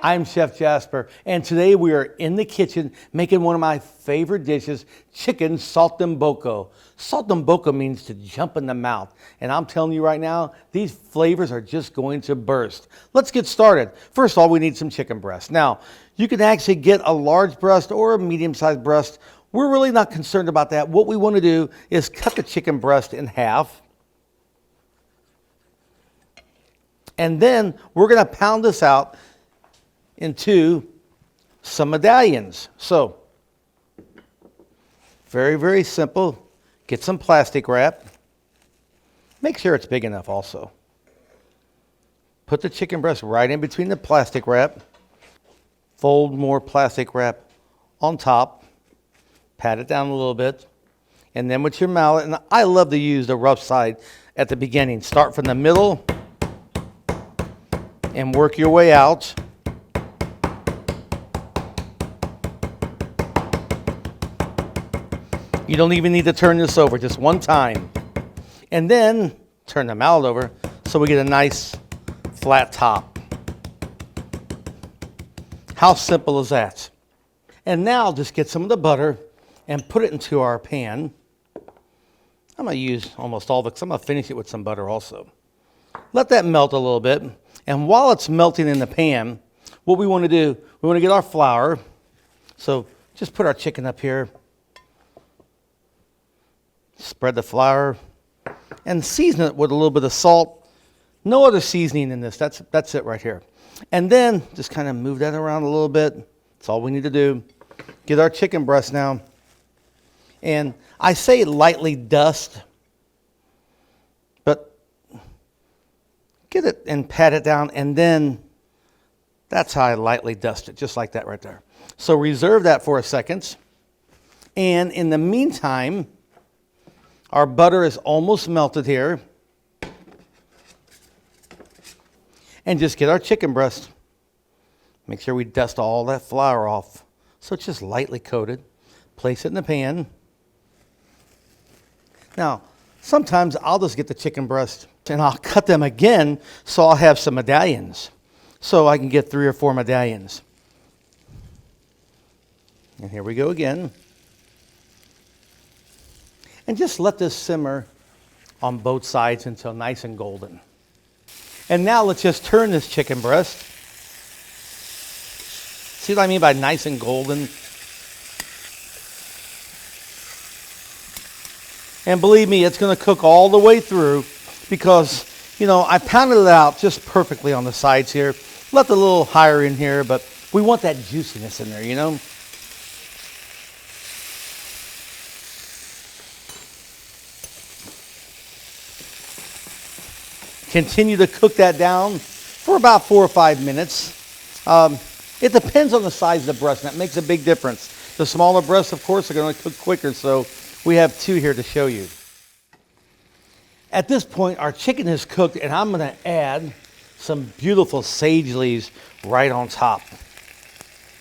I'm Chef Jasper, and today we are in the kitchen making one of my favorite dishes, chicken saltimbocco. Saltimbocco means to jump in the mouth, and I'm telling you right now, these flavors are just going to burst. Let's get started. First of all, we need some chicken breast. Now, you can actually get a large breast or a medium-sized breast. We're really not concerned about that. What we want to do is cut the chicken breast in half. And then we're going to pound this out into some medallions. So, very, very simple. Get some plastic wrap. Make sure it's big enough also. Put the chicken breast right in between the plastic wrap. Fold more plastic wrap on top. Pat it down a little bit. And then with your mallet, and I love to use the rough side at the beginning. Start from the middle and work your way out. You don't even need to turn this over, just one time. And then turn the mallet over so we get a nice flat top. How simple is that? And now just get some of the butter and put it into our pan. I'm going to use almost all of it because I'm going to finish it with some butter also. Let that melt a little bit. And while it's melting in the pan, what we want to do, we want to get our flour. So just put our chicken up here. Spread the flour and season it with a little bit of salt. No other seasoning in this. That's it right here. And then just kind of move that around a little bit. That's all we need to do. Get our chicken breast now. And I say lightly dust, but get it and pat it down, and then that's how I lightly dust it, just like that right there. So reserve that for a second. And in the meantime, our butter is almost melted here. And just get our chicken breast. Make sure we dust all that flour off so it's just lightly coated. Place it in the pan. Now, sometimes I'll just get the chicken breast and I'll cut them again so I'll have some medallions. So I can get 3 or 4 medallions. And here we go again. And just let this simmer on both sides until nice and golden. And now let's just turn this chicken breast. See what I mean by nice and golden? And believe me, it's going to cook all the way through because, you know, I pounded it out just perfectly on the sides here. Left a little higher in here, but we want that juiciness in there, you know? Continue to cook that down for about 4 or 5 minutes. It depends on the size of the breast, and that makes a big difference. The smaller breasts, of course, are going to cook quicker, so we have 2 here to show you. At this point, our chicken is cooked, and I'm going to add some beautiful sage leaves right on top.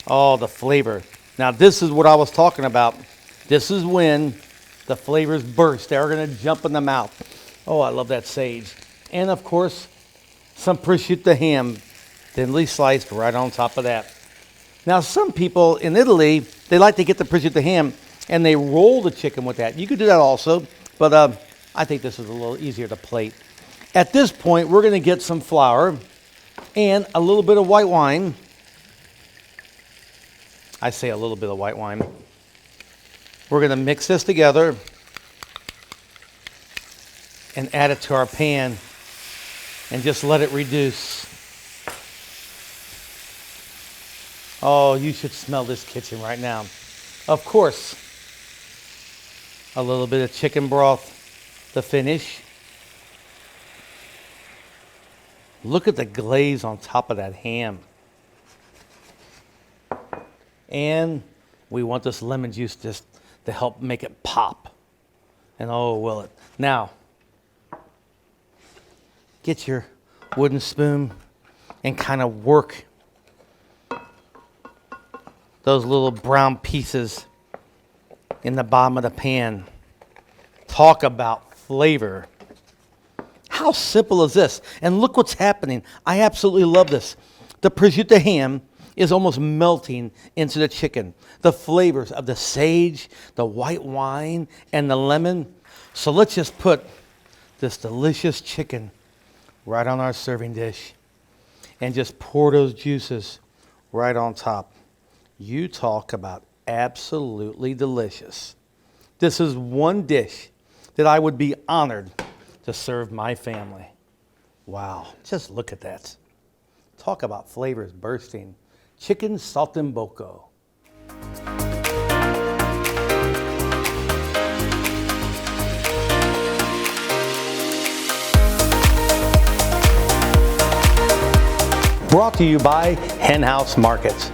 Oh, the flavor. Now, this is what I was talking about. This is when the flavors burst. They're going to jump in the mouth. Oh, I love that sage. And, of course, some prosciutto ham, thinly sliced right on top of that. Now, some people in Italy, they like to get the prosciutto ham, and they roll the chicken with that. You could do that also, but I think this is a little easier to plate. At this point, we're going to get some flour and a little bit of white wine. I say a little bit of white wine. We're going to mix this together and add it to our pan and just let it reduce. Oh, you should smell this kitchen right now. Of course, a little bit of chicken broth to finish. Look at the glaze on top of that ham. And we want this lemon juice just to help make it pop. And oh, will it. Now, get your wooden spoon and kind of work those little brown pieces in the bottom of the pan. Talk about flavor. How simple is this? And look what's happening. I absolutely love this. The prosciutto ham is almost melting into the chicken. The flavors of the sage, the white wine, and the lemon. So let's just put this delicious chicken right on our serving dish and just pour those juices right on top. You talk about absolutely delicious. This is one dish that I would be honored to serve my family. Wow, just look at that. Talk about flavors bursting. Chicken Saltimbocco. Brought to you by Hen House Markets.